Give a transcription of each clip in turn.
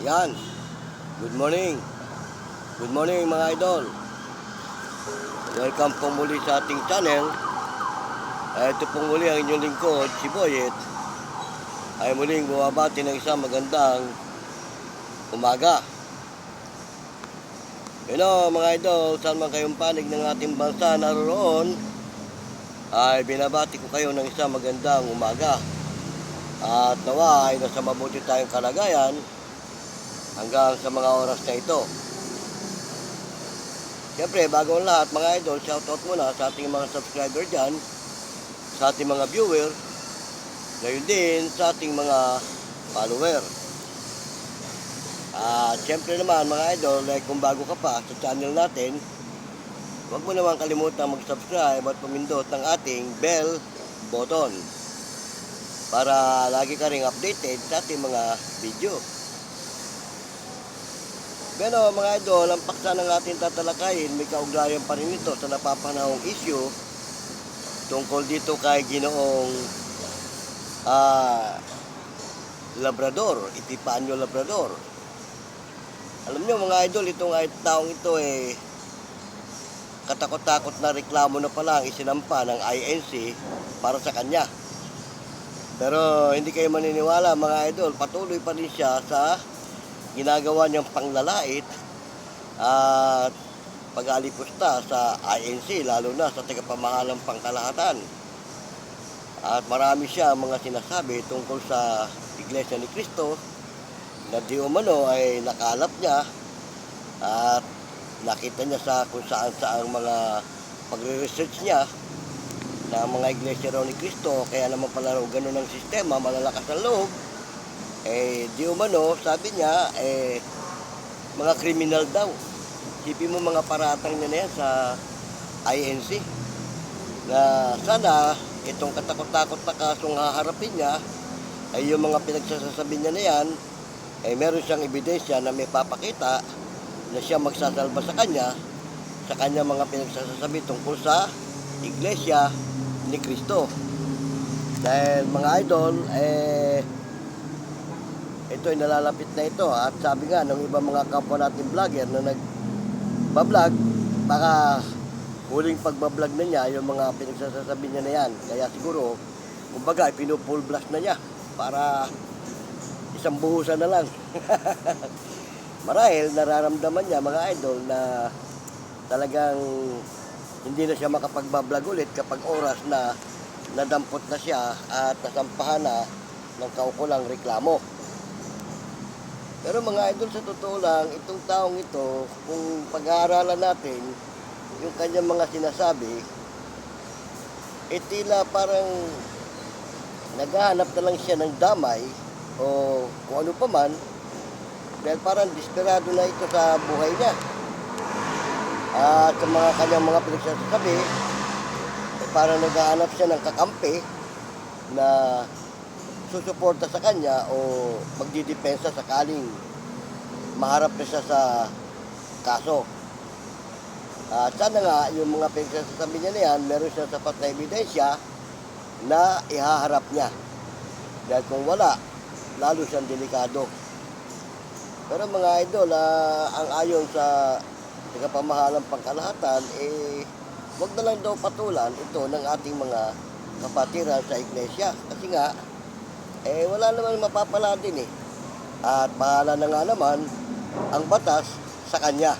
Yan. Good morning. Good morning mga idol. Welcome po muli sa ating channel. Ito po muli ang inyong lingkod, si Boyet. Ay muling bumabati ng isang magandang umaga. Mga idol, saan man kayong panig ng ating bansa naroon, ay binabati ko kayo ng isang magandang umaga. At nawa ay nasa mabuti tayong kalagayan hanggang sa mga oras na ito. Siyempre, bago ang lahat mga idol, shoutout muna sa ating mga subscriber dyan, sa ating mga viewer, gayon din sa ating mga follower. At siyempre naman mga idol, kung bago ka pa sa channel natin, huwag mo naman kalimutan mag-subscribe at pumindot ng ating bell button para lagi ka ring updated sa ating mga video. Pero mga idol, ang paksa ng ating tatalakayin, may kaugnayan pa rin ito sa napapanahong issue tungkol dito kay Ginoong Labrador, Epifanio Labrador. Alam nyo mga idol, itong taong ito katakot-takot na reklamo na pala ang isinampa ng INC para sa kanya. Pero hindi kayo maniniwala mga idol, patuloy pa rin siya sa ginagawa niyang panglalait at pag-alipusta sa INC, lalo na sa tagapamahalang pangkalahatan. At marami siya mga sinasabi tungkol sa Iglesia ni Cristo na di umano ay nakalap niya at nakita niya sa kung saan mga pagre-research niya na mga iglesia raw ni Cristo, kaya naman pala raw ganun ang sistema, malalakas ang loob. Di umano, sabi niya, mga kriminal daw. Isipin mo mga paratang niya na yan sa INC. Na sana, itong katakot-takot na kasong haharapin niya, ay yung mga pinagsasabi niya na yan, meron siyang ebidensya na may papakita na siya magsasalba sa kanya mga pinagsasabi tungkol sa Iglesia ni Cristo. Dahil mga idol, ito ay nalalapit na ito. At sabi nga ng ibang mga kapwa natin vlogger na nagbablog, baka huling pagbablog na niya yung mga pinagsasabi niya na yan. Kaya siguro, kumbaga, pinupull blast na niya para isang buhusan na lang. Marahil nararamdaman niya mga idol na talagang hindi na siya makapagbablog ulit kapag oras na nadampot na siya at nasampahan na ng kaukulang reklamo. Pero mga idol, sa totoo lang, itong taong ito, kung pag-aaralan natin yung kanyang mga sinasabi, tila parang naghahanap na lang siya ng damay o kung ano pa man, dahil parang desperado na ito sa buhay niya. At sa mga kanyang mga pinagsasabi, parang naghahanap siya ng kakampi na susuporta sa kanya o magdidepensa sakaling maharap na siya sa kaso. Sana nga, yung mga pinagsasabi niya na yan, meron siya sapat na ebidensya na ihaharap niya. Dahil kung wala, lalo siyang delikado. Pero mga idol, ang ayon sa tagapamahalang pangkalahatan, wag na lang daw patulan ito ng ating mga kapatiran sa iglesia. Kasi nga, wala naman mapapala din At bahala na nga naman ang batas sa kanya.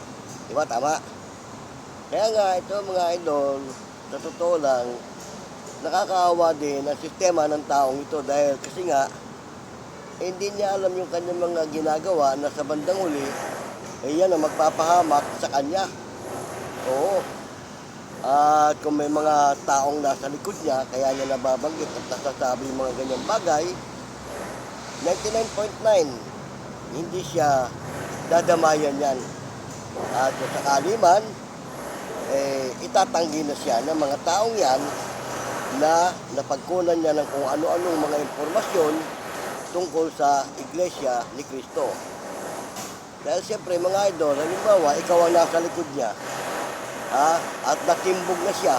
Diba? Tama? Kaya nga, ito mga idol, sa totoo lang, nakakaawa din ang sistema ng taong ito dahil kasi nga, hindi niya alam yung kanyang mga ginagawa na sa bandang huli, yan ang magpapahamak sa kanya. Oo. At kung may mga taong nasa likod niya, kaya niya nababanggit at nasasabi yung mga ganyang bagay, 99.9, hindi siya dadamayan yan. At kung sakali man, itatanggi na siya ng mga taong yan na napagkunan niya ng kung ano-anong mga impormasyon tungkol sa Iglesia ni Cristo. Dahil siyempre mga idol, halimbawa, ikaw ang nasa likod niya, at natimbog na siya,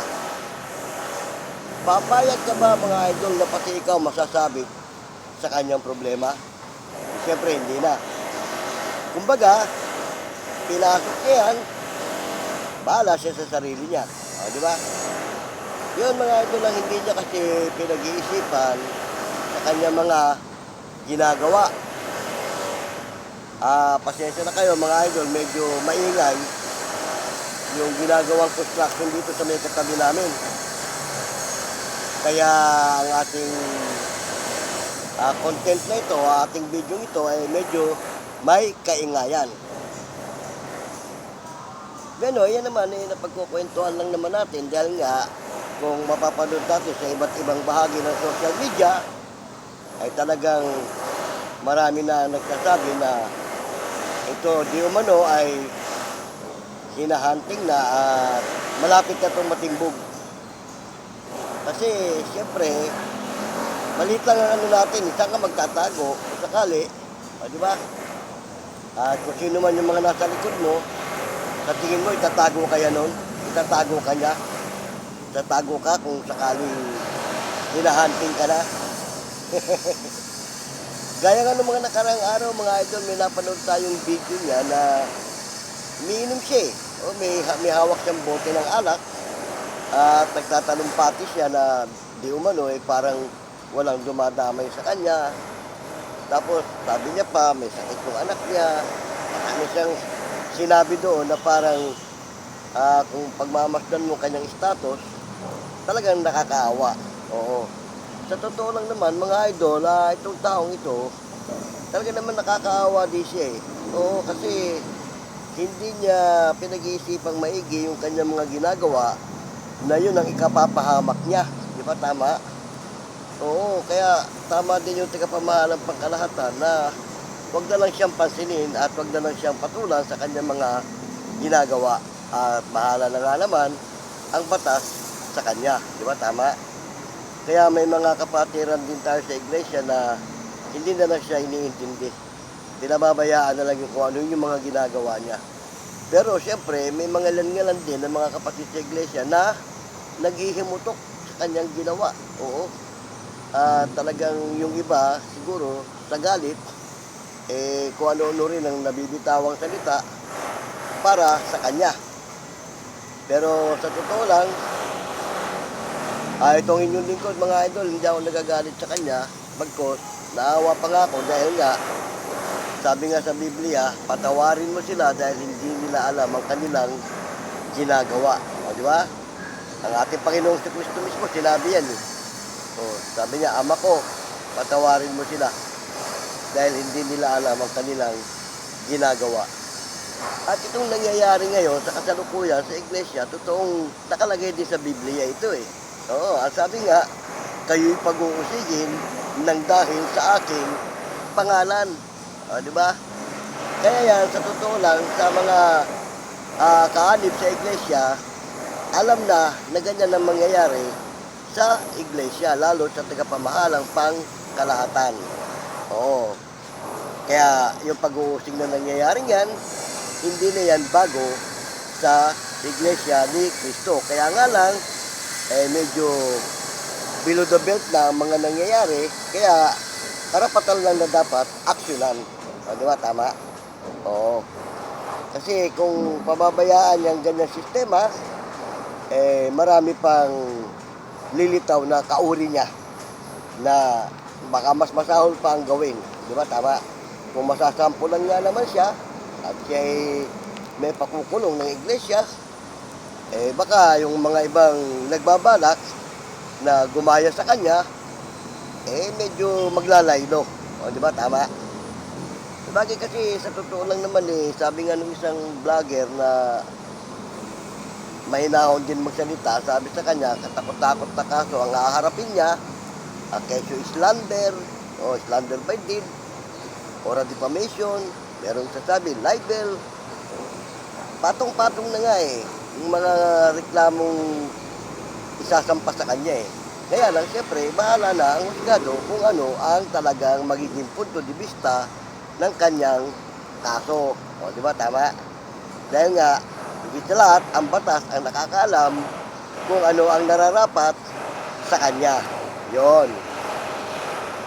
papayag ka ba mga idol na pati ikaw masasabi sa kanyang problema? Siyempre hindi na. Kumbaga, pinasok niya yan, bahala siya sa sarili niya. Di ba? Yun mga idol lang, hindi niya kasi pinag-iisipan sa kanya mga ginagawa. Pasensya na kayo mga idol, medyo maingay yung ginagawang construction dito sa may katabi namin. Kaya ang ating content na ito, ating video ito ay medyo may kaingayan. Bueno, yan naman napagkukwentuhan lang naman natin dahil nga kung mapapanood natin sa iba't ibang bahagi ng social media ay talagang marami na nagsasabi na ito di umano ay hinahunting na at malapit na itong matimbog. Kasi siyempre maliit lang ang ano natin, saan ka magtatago kung sakali, di ba? At kung sino man yung mga nasa likod mo, sa tingin mo itatago ka yan nun, itatago ka niya, itatago ka kung sakaling hinahunting ka na. Gaya nga ng mga nakarang araw mga idol, may napanood tayong video niya na umiinom siya eh. May hawak siyang bote ng alak at nagtatalumpati siya na di umano eh parang walang dumadamay sa kanya. Tapos sabi niya pa may sakit yung anak niya. Ano siyang sinabi doon na parang kung pagmamasdan mo kanyang status, talagang nakakaawa. Oo. Sa totoo lang naman, mga idol, itong taong ito, talaga naman nakakaawa din siya eh. Oo, kasi hindi niya pinag-iisipang maigi yung kanyang mga ginagawa na yun ang ikapapahamak niya. Di ba tama? Oo, kaya tama din yung tagapamahalang pangkalahatan na wag na lang siyang pansinin at wag na lang siyang patulan sa kanyang mga ginagawa. At bahala na nga naman ang batas sa kanya. Di ba tama? Kaya may mga kapatiran din tayo sa iglesia na hindi na lang siya iniintindi. Pinababayaan na lang yung kung ano yung mga ginagawa niya. Pero siyempre, may mga langalan din ng mga kapatid sa iglesia na naghihimutok sa kanyang ginawa. Oo. Talagang yung iba, siguro, sa galit, kung ano-ano rin ang nabibitawang salita para sa kanya. Pero sa totoo lang, itong inyong lingkod mga idol, hindi ako nagagalit sa kanya, bagkos, naawa pa nga ako dahil nga, sabi nga sa Biblia, patawarin mo sila dahil hindi nila alam ang kanilang ginagawa. Di ba? Ang ating Panginoong Kristo mismo, sinabi yan eh. Sabi niya, Ama ko, patawarin mo sila dahil hindi nila alam ang kanilang ginagawa. At itong nangyayari ngayon sa kasalukuyan sa iglesia, totoong nakalagay din sa Biblia ito eh. Oo, at sabi nga, kayo'y pag-uusigin ng dahil sa aking pangalan. Di ba? Kaya yan, sa totoo lang, sa mga kaanib sa iglesia, alam na ganyan ang mangyayari sa iglesia, lalo sa tagapamahalang pangkalahatan. Oo. Kaya yung pag-uusig na nangyayari yan, hindi na yan bago sa iglesia ni Kristo. Kaya nga lang, medyo below the belt na ang mga nangyayari, kaya karapatan lang na dapat aksyonan. Di ba? Tama? Oo. Kasi kung pababayaan yung ganyan sistema, marami pang lilitaw na kauri niya na baka mas masahol pa ang gawin. Di ba? Tama? Kung masasampulan nga naman siya at siya may pakukulong ng iglesia, baka yung mga ibang nagbabalak na gumaya sa kanya, medyo maglalaylo. Di ba? Tama? Sabagay kasi sa totoo lang naman sabi nga ng isang vlogger na mahinahon din magsalita, sabi sa kanya, katakot-takot na kaso ang haharapin niya, keso slander, o slander by deed, or defamation, meron sasabi, libel, patong-patong na nga yung mga reklamong isasampa sa kanya Kaya lang, siyempre, bahala na ang husgado kung ano ang talagang magiging punto de vista ng kanyang kaso. Di ba? Tama? Dahil nga, higit sa lahat, ang batas ang nakakaalam kung ano ang nararapat sa kanya. Yon.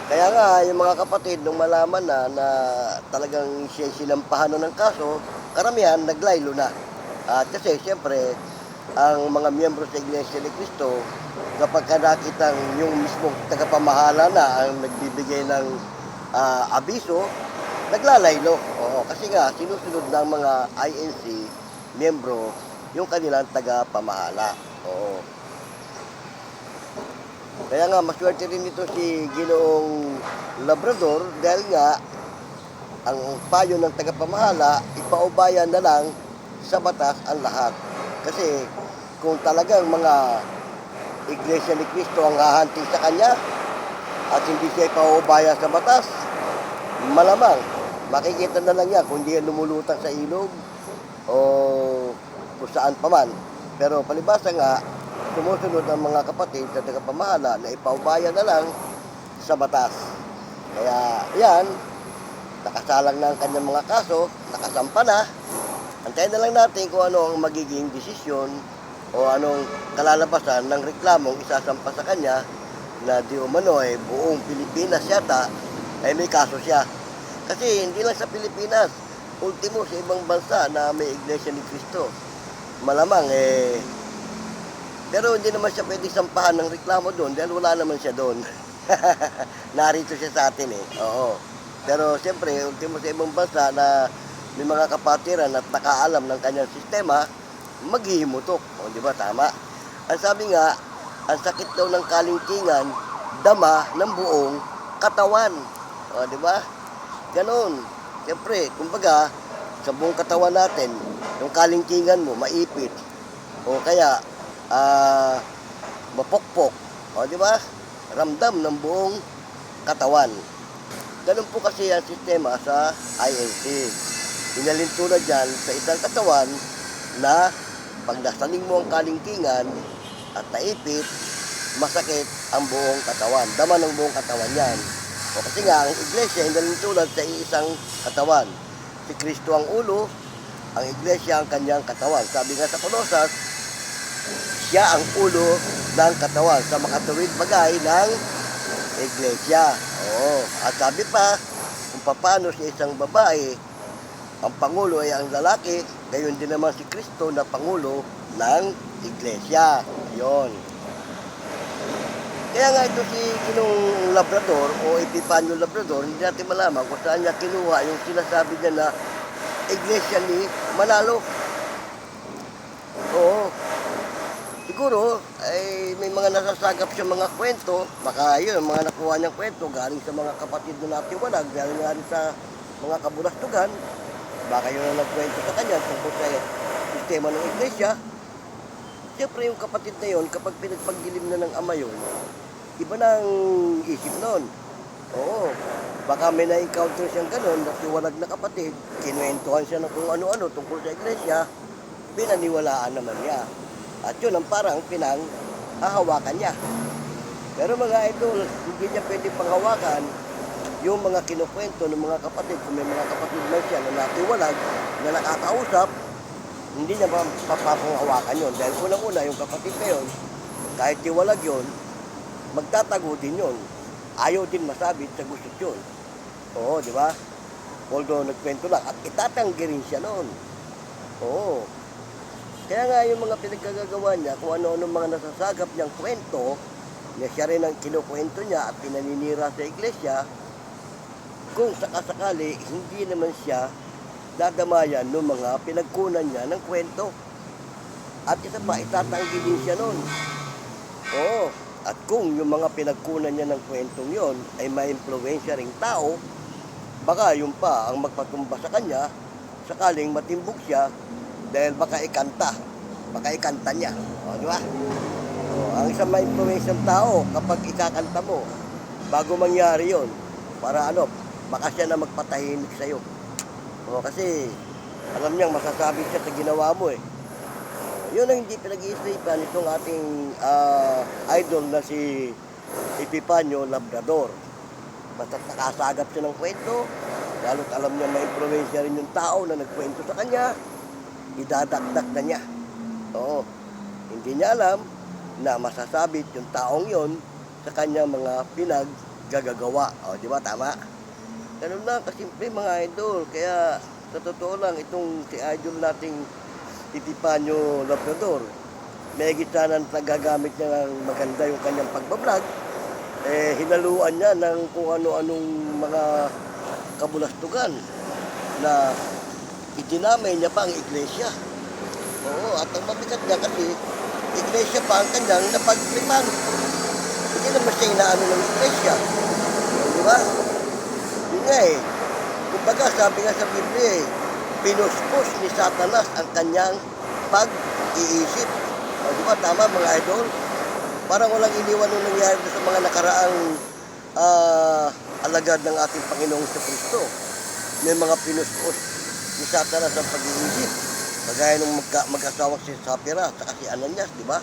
Kaya nga, yung mga kapatid, nung malaman na talagang siya sinampahan na ng kaso, karamihan naglaylo na. At kasi siyempre, ang mga miyembro sa Iglesia ni Cristo, kapag ka nakitang yung mismong tagapamahala na ang nagbibigay ng abiso, naglalaylo. Oo, kasi nga, sinusunod ng mga INC miyembro yung kanilang tagapamahala. Oo. Kaya nga, maswerte rin ito si Ginoong Labrador dahil nga, ang payo ng tagapamahala, ipaubayan na lang sa batas ang lahat. Kasi kung talagang mga Iglesia ni Cristo ang hahanti sa kanya at hindi siya ipaubaya sa batas, malamang makikita na lang niya kung hindi yan lumulutang sa ilog o kung saan pa man. Pero palibasa nga, sumusunod ang mga kapatid sa tagapamahala na ipaubaya na lang sa batas. Kaya yan, nakasalang na ang kanyang mga kaso, nakasampa na. Antayin na lang natin kung ano ang magiging desisyon o anong kalalabasan ng reklamong isasampa sa kanya na di umano ay buong Pilipinas yata ay may kaso siya. Kasi hindi lang sa Pilipinas, ultimo sa ibang bansa na may Iglesia ni Cristo. Malamang pero hindi naman siya pwede sampahan ng reklamo doon dahil wala naman siya doon. Narito siya sa atin Oo. Pero siyempre, ultimo sa ibang bansa na may mga kapatiran at nakaalam ng kanyang sistema, maghihimutok. O, di ba? Tama. Ang sabi nga, ang sakit daw ng kalingkingan, dama ng buong katawan. O, di ba? Ganon. Siyempre, kumbaga, sa buong katawan natin, yung kalingkingan mo, maipit. O kaya, mapokpok. O, di ba? Ramdam ng buong katawan. Ganun po kasi ang sistema sa INC. Inalintulad dyan sa isang katawan na pag nasaling mo ang kalingkingan at naipit, masakit ang buong katawan. Dama ng buong katawan yan. O kasi nga, ang iglesia inalintulad sa isang katawan. Si Kristo ang ulo, ang iglesia ang kanyang katawan. Sabi nga sa Kolosas, siya ang ulo ng katawan sa makatuwid bagay ng iglesia. Oo. At sabi pa, kung paano sa isang babae, ang pangulo ay ang lalaki, gayon din naman si Kristo na pangulo ng iglesia. Yon. Kaya nga ito si Ginong Labrador o Epifanio Labrador, hindi natin malaman kung saan niya kinuha yung sinasabi niya na iglesia ni Manalo. Oo. Siguro, ay may mga nasasagap siya mga kwento, baka yun, mga nakuha niyang kwento, galing sa mga kapatid na natiwalag, galing nga rin sa mga kabulastugan, baka yun ang nagkwento sa kanya tungkol sa sistema ng iglesia. Siyempre yung kapatid na yun, kapag pinagpagdilim na ng ama yun, iba na ang isip nun. Oo, baka may na-encounter siyang ganun, natiwalag na kapatid, kinuwentuhan siya ng kung ano-ano tungkol sa iglesia, pinaniwalaan naman niya. At yun ang parang pinanghahawakan niya. Pero mga idol, hindi niya pwede panghawakan yung mga kinukwento ng mga kapatid. Kung may mga kapatid man siya na natiwalag, na nakakausap, hindi niya papapanghawakan yun. Dahil unang-una, yung kapatid na yun, kahit tiwalag yun, magtatago din yun. Ayaw din masabit sa gusto yun. Oo, di ba? Although nagkwento lang. At itatanggi rin siya noon. Oo. Kaya nga yung mga pinagkagagawa niya, kung ano-ano mga nasasagap niyang kwento, na siya rin ang kinukwento niya at pinaninira sa iglesia, kung sakasakali, hindi naman siya dadamayan ng mga pinagkunan niya ng kwento. At isa pa, itatanggi din siya noon. Oo. At kung yung mga pinagkunan niya ng kwentong yon ay ma-impluwensya ring tao, baka yun pa ang magpatumba sa kanya, sakaling matimbog siya, dahil baka ikanta niya. O, di ba? O, ang isang ma-influence ng tao, kapag ikakanta mo, bago mangyari yon, para baka siya na magpatahimik sa'yo. O, kasi, alam niyang masasabi siya sa ginawa mo Yun ang hindi pinag-iisipan itong ating idol na si Epifanio Labrador. Basta nakasagap siya ng kwento, lalo't alam niya ma-influence rin yung tao na nagkwento sa kanya, idadakdak na niya. Oo. Hindi niya alam na masasabit yung taong yon sa kanyang mga gagagawa. O, di ba? Tama? Ganun lang, kasimple mga idol. Kaya, sa totoo lang, itong si idol nating Epifanio Labrador, may sana nagagamit niya ng maganda yung kanyang pagbablog, hinaluan niya ng kung ano-anong mga kabulastugan na idinamay niya pa ang iglesia. Oo, at ang mabigat niya kasi, iglesia pa ang kanyang napagtripan. Hindi naman siya inaano ng iglesia. Di ba? Yun nga eh. Kumbaga, sabi nga sa Biblia eh, pinuspos ni Satanas ang kanyang pag-iisip. O, di ba? Tama mga idol? Parang walang iniwan nung nangyari sa mga nakaraang alagad ng ating Panginoong Kristo. May mga pinuspos ni Satanas ang pag-iisip. Kagaya nung mag-asawang si Sapphira at si Ananias, di ba?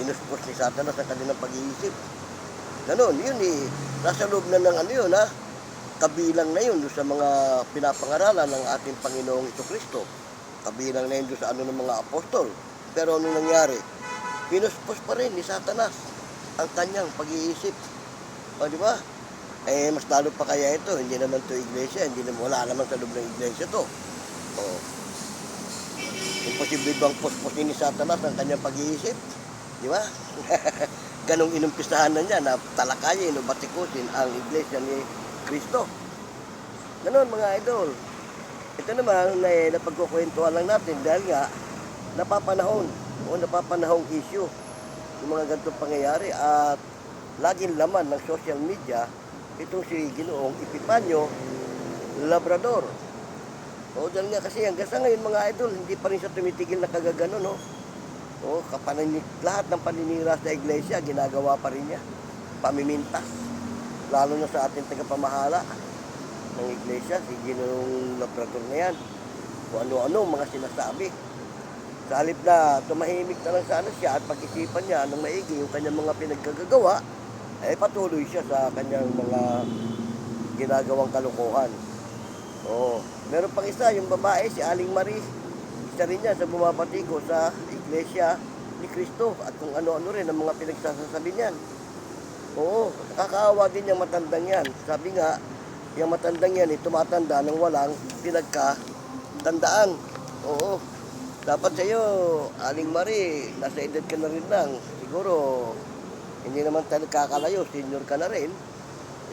Pinuspos ni Satanas ang kanilang pag-iisip. Ganon, yun eh. Nasa loob na ng ano yun ha. Kabilang na yun sa mga pinapangaralan ng ating Panginoong Kristo. Kabilang na yun sa ano ng mga apostol. Pero ano nangyari? Pinuspos pa rin ni Satanas ang kanyang pag-iisip. O di ba? Mas lalo pa kaya ito, hindi naman to iglesia, hindi naman, wala naman sa loob ng iglesia to. O, imposible bang posposin ni Satanas ang kanyang pag-iisip? Di ba? Ganong inumpisahan na niya na talakayin o batikusin ang iglesia ni Kristo. Ganon mga idol. Ito naman napagkukwentuhan lang natin dahil nga napapanahon o napapanahong issue yung mga ganitong pangyayari at laging laman ng social media itong si Ginoong Epifanio Labrador. O dahil nga kasi hanggang sa ngayon mga idol, hindi pa rin siya tumitigil na kagagano, no? O lahat ng paninira sa iglesia, ginagawa pa rin niya. Pamimintas. Lalo na sa ating tagapamahala ng iglesia, si Ginoong Labrador na yan. O ano-ano mga sinasabi. Sa halip na tumahimik na lang sana siya at pag-isipan niya ng maigi yung kanyang mga pinagkagagawa, patuloy siya sa kanyang mga ginagawang kalokohan. Meron pang isa, yung babae, si Aling Marie. Isa rin niya sa bumabatigo sa iglesia ni Kristo at kung ano-ano rin ang mga pinagsasasabi niyan. Nakakaawa din yung matandang yan. Sabi nga, yung matandang yan tumatanda ng walang pinagkatandaan. Dapat sa'yo, Aling Marie, nasa edad ka na rin lang. Siguro, hindi naman tayo kakalayo, senior ka na rin.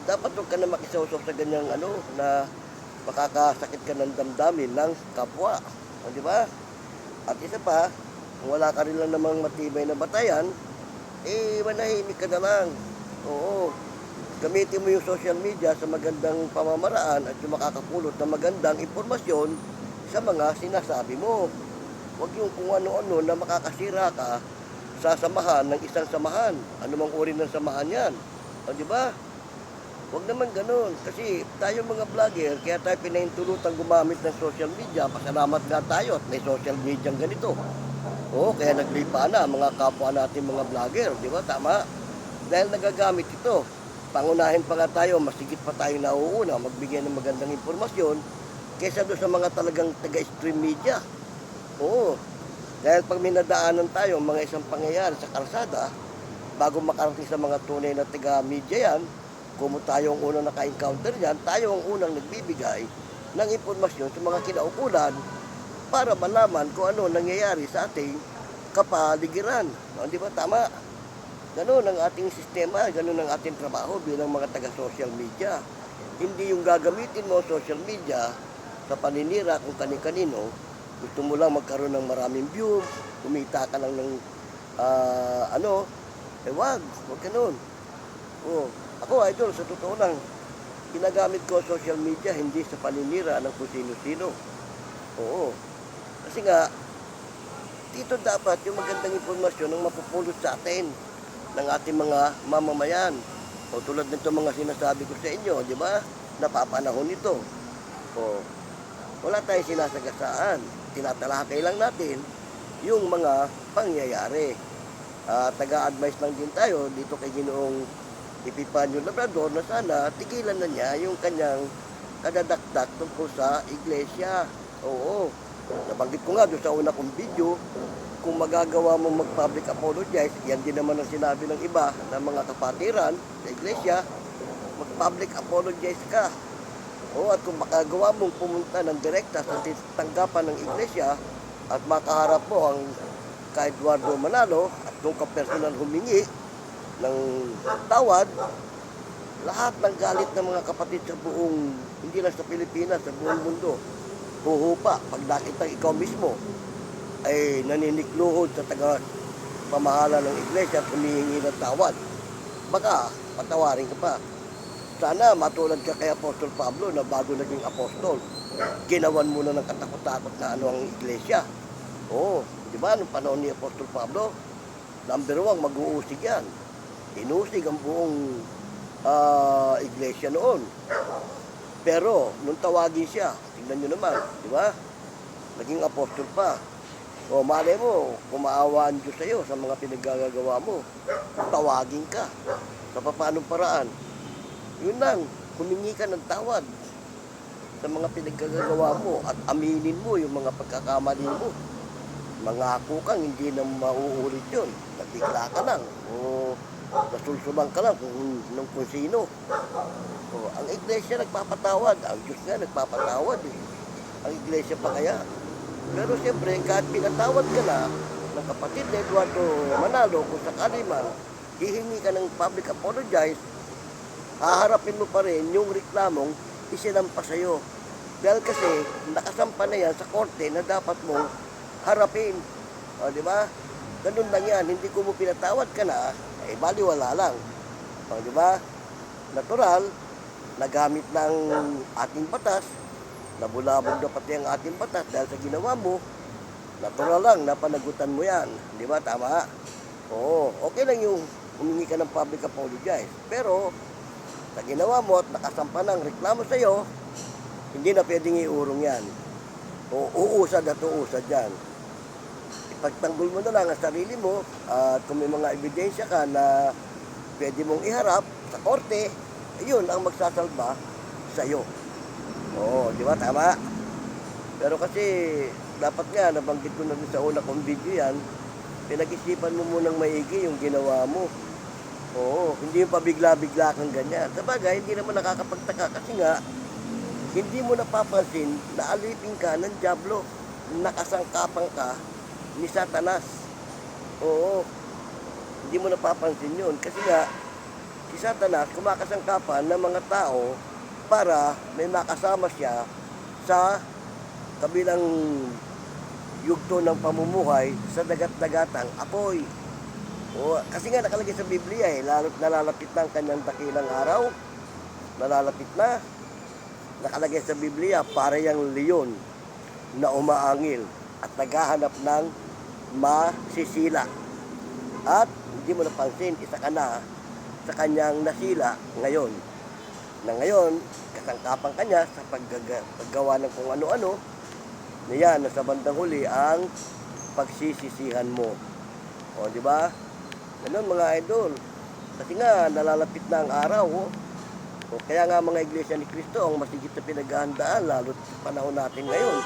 Dapat huwag ka na makisawsaw sa ganyang na makakasakit ka ng damdamin ng kapwa. Di ba? At isa pa, kung wala ka rin lang namang matibay na batayan, manahimik ka na lang. Gamitin mo yung social media sa magandang pamamaraan at yung makakapulot ng magandang impormasyon sa mga sinasabi mo. Huwag yung kung ano-ano na makakasira ka sa samahan ng isang samahan. Ano mang uri ng samahan yan. Di ba? Huwag naman ganun. Kasi tayo mga vlogger, kaya tayo pinahintulutang gumamit ng social media. Pasalamat nga tayo at may social media ganito. Kaya naglipa na mga kapwa natin mga vlogger. Di ba? Tama. Dahil nagagamit ito. Pangunahin pa nga tayo, masigit pa tayo nauuna, magbigay ng magandang impormasyon kaysa doon sa mga talagang taga-stream media. Dahil pag minadaanan tayo mga isang pangyayari sa kalsada, bago makarating sa mga tunay na taga-media yan, kung tayo ang unang naka-encounter yan, tayo ang unang nagbibigay ng impormasyon sa mga kinaukulan para malaman kung ano nangyayari sa ating kapaligiran. Di ba? Tama. Ganun ang ating sistema, ganun ang ating trabaho bilang mga taga-social media. Hindi yung gagamitin mo social media sa paninira kung kani-kanino. Gusto mo lang magkaroon ng maraming view, kumita ka lang ng wag ganun. Ako idol, sa totoo lang, ginagamit ko social media hindi sa paninira ng kung sino-sino. Kasi nga, dito dapat yung magandang impormasyon ang mapupulot sa atin ng ating mga mamamayan. Tulad nito mga sinasabi ko sa inyo, di ba? Napapanahon ito. Wala tayong sinasagasaan. Tinatalakay lang natin yung mga pangyayari. Taga-advise lang din tayo dito kay Ginoong Epifanio Labrador na sana tigilan na niya yung kanyang kadadakdak tungkol sa iglesia. Nabanggit ko nga doon sa una kong video, kung magagawa mo mag-public apologize, yan din naman ang sinabi ng iba ng mga kapatiran sa iglesia, mag-public apologize ka. O at kung makagawa mong pumunta ng direkta sa tanggapan ng iglesia at makaharap mo ang kay Eduardo Manalo at kung ka-personal humingi ng tawad, lahat ng galit ng mga kapatid sa buong, hindi lang sa Pilipinas, sa buong mundo, huhupa pag nakita ikaw mismo ay naninikluhod sa taga-pamahala ng iglesia at humihingi ng tawad. Baka patawarin ka pa. Sana matulad ka kay Apostol Pablo na bago naging apostol, ginawan muna ng katakot-takot na ano ang iglesia. Oo, di ba, nung panahon ni Apostol Pablo, number 1, mag-uusig yan. Inusig ang buong iglesia noon. Pero, nung tawagin siya, tignan nyo naman, di ba? Naging apostol pa. O, malay mo, kumaawa ang Diyos sa'yo sa mga pinaggagawa mo. Tawagin ka. Sa paanong paraan? Yun lang, humingi ka ng tawad sa mga pinaggagawa mo at aminin mo yung mga pagkakamali mo. Mangako kang hindi na mauulit yun. Nagtikla ka lang o nasulsulang ka lang kung sino. O, ang iglesia nagpapatawad, ang Diyos nga nagpapatawad eh. Ang iglesia pa kaya. Pero siyempre, kahit pinatawad ka na ng kapatid ni Eduardo Manalo, kung sakali man, hihingi ka ng public apologize, haharapin mo pa rin yung reklamong isinampa sa'yo. Dahil kasi nakasampa na yan sa korte na dapat mong harapin. O, di ba? Ganun lang yan. Hindi ko mo pinatawad ka na, eh, baliwala lang. O, di ba? Natural, nagamit ng ating batas, nabulabog na pati ang ating batas dahil sa ginawa mo, natural lang, napanagutan mo yan. Di ba? Tama? Oo, okay lang yung humingi ka ng public apologize. Pero, sa ginawa mo at nakasampa ng reklamo sa'yo, hindi na pwedeng iurong yan. O uusad at uusad yan. Ipagtanggol mo na lang ang sarili mo at kung may mga ebidensya ka na pwede mong iharap sa korte, yun ang magsasalba sa'yo. Oo, di ba? Tama? Pero kasi, dapat nga, nabanggit ko na rin sa una kong video yan, pinag-isipan mo munang maigi yung ginawa mo. Oo, hindi yung pabigla-bigla kang ganyan. Sabagay, hindi naman nakakapagtaka kasi nga, hindi mo napapansin na alipin ka ng dyablo, nakasangkapan ka ni Satanas. Oo, hindi mo napapansin yun. Kasi nga, si Satanas kumakasangkapan ng mga tao para may makasama siya sa kabilang yugto ng pamumuhay sa dagat-dagatang apoy. O, kasi nga nakalagay sa Biblia eh, lalo't nalalapit na ang kanyang dakilang araw, nalalapit na, nakalagay sa Biblia, para yang leon na umaangil at naghahanap ng masisila. At hindi mo napansin, isa ka na sa kanyang nasila ngayon. Na ngayon, kasangkapan kanya sa paggawa ng kung ano-ano, na yan, na sa bandang huli ang pagsisisihan mo. O, di ba? Ganun mga idol. Kasi nga, nalalapit na ang araw. O, kaya nga mga iglesia ni Cristo, ang masigit na pinaghahandaan, lalo sa panahon natin ngayon,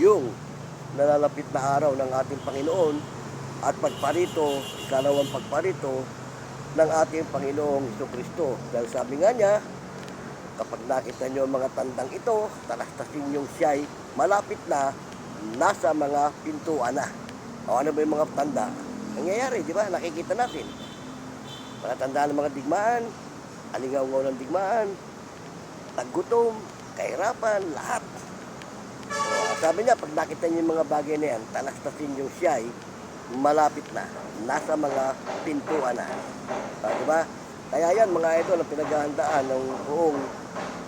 yung nalalapit na araw ng ating Panginoon at pagparito, ikalawang pagparito ng ating Panginoong Jesucristo. Dahil sabi nga niya, kapag nakita nyo ang mga tandang ito, talastasin yung siya'y malapit na, nasa mga pintuan na. O ano ba yung mga tanda? Nangyayari, di ba? Nakikita natin. Palatandaan ng mga digmaan, alingaw-ngaw ng digmaan, taggutom, kahirapan, lahat. O, sabi niya, pag nakita niyo yung mga bagay na yan, talastasin yung siya'y malapit na, nasa mga pintuan na. O, di ba? Kaya yan, mga idol, ang pinaghahandaan ng buong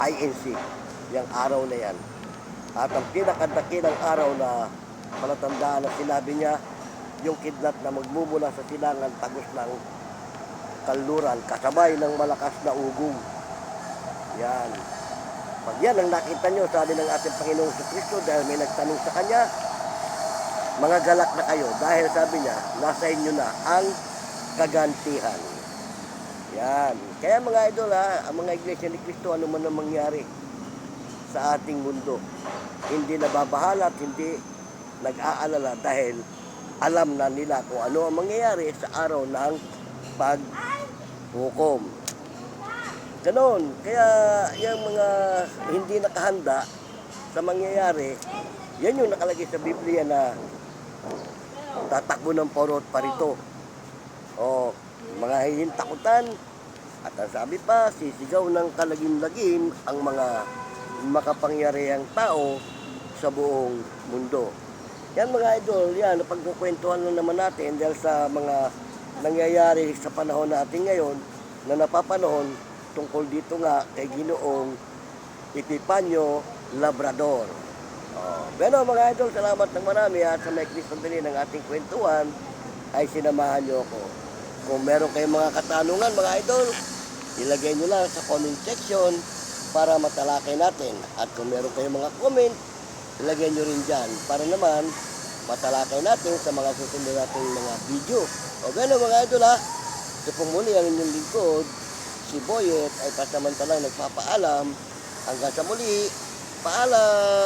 INC, yung araw na yan. At ang pinakadakilang araw na palatandaan na sinabi niya, yung kidlat na magmumula sa silangan tagos ng kanluran, kasabay ng malakas na ugong. Yan. Pag yan ang nakita nyo, sabi ng ating Panginoong Jesucristo, dahil may nagtanong sa Kanya, mga galak na kayo, dahil sabi niya, nasa inyo na ang kagantihan. Yan. Kaya mga idol ang mga iglesia ni Cristo, ano man ang mangyari sa ating mundo, hindi nababahala at hindi nag-aalala dahil alam na nila kung ano ang mangyayari sa araw ng paghukom. Ganon. Kaya yung mga hindi nakahanda sa mangyayari, yan yung nakalagay sa Biblia na tatakbo ng porot parito. O mga hihintakutan. At ang sabi pa, sisigaw ng kalagim-lagim ang mga makapangyarihang tao sa buong mundo. Yan mga idol, yan, pagkukwentuhan lang naman natin dahil sa mga nangyayari sa panahon natin ngayon na napapanahon tungkol dito nga kay Ginoong Epifanio Labrador. Pero mga idol, salamat ng marami at sa may sandali ng ating kwentuhan ay sinamahan nyo ako. Kung meron kayong mga katanungan mga idol, ilagay nyo lang sa comment section para matalakay natin. At kung meron kayong mga comment, ilagay nyo rin dyan para naman matalakay natin sa mga susunod nating mga video. O gano'n mga idol ha, ito pong muli ang inyong lingkod, si Boyet ay pasamantalang nagpapaalam. Hanggang sa muli, paalam!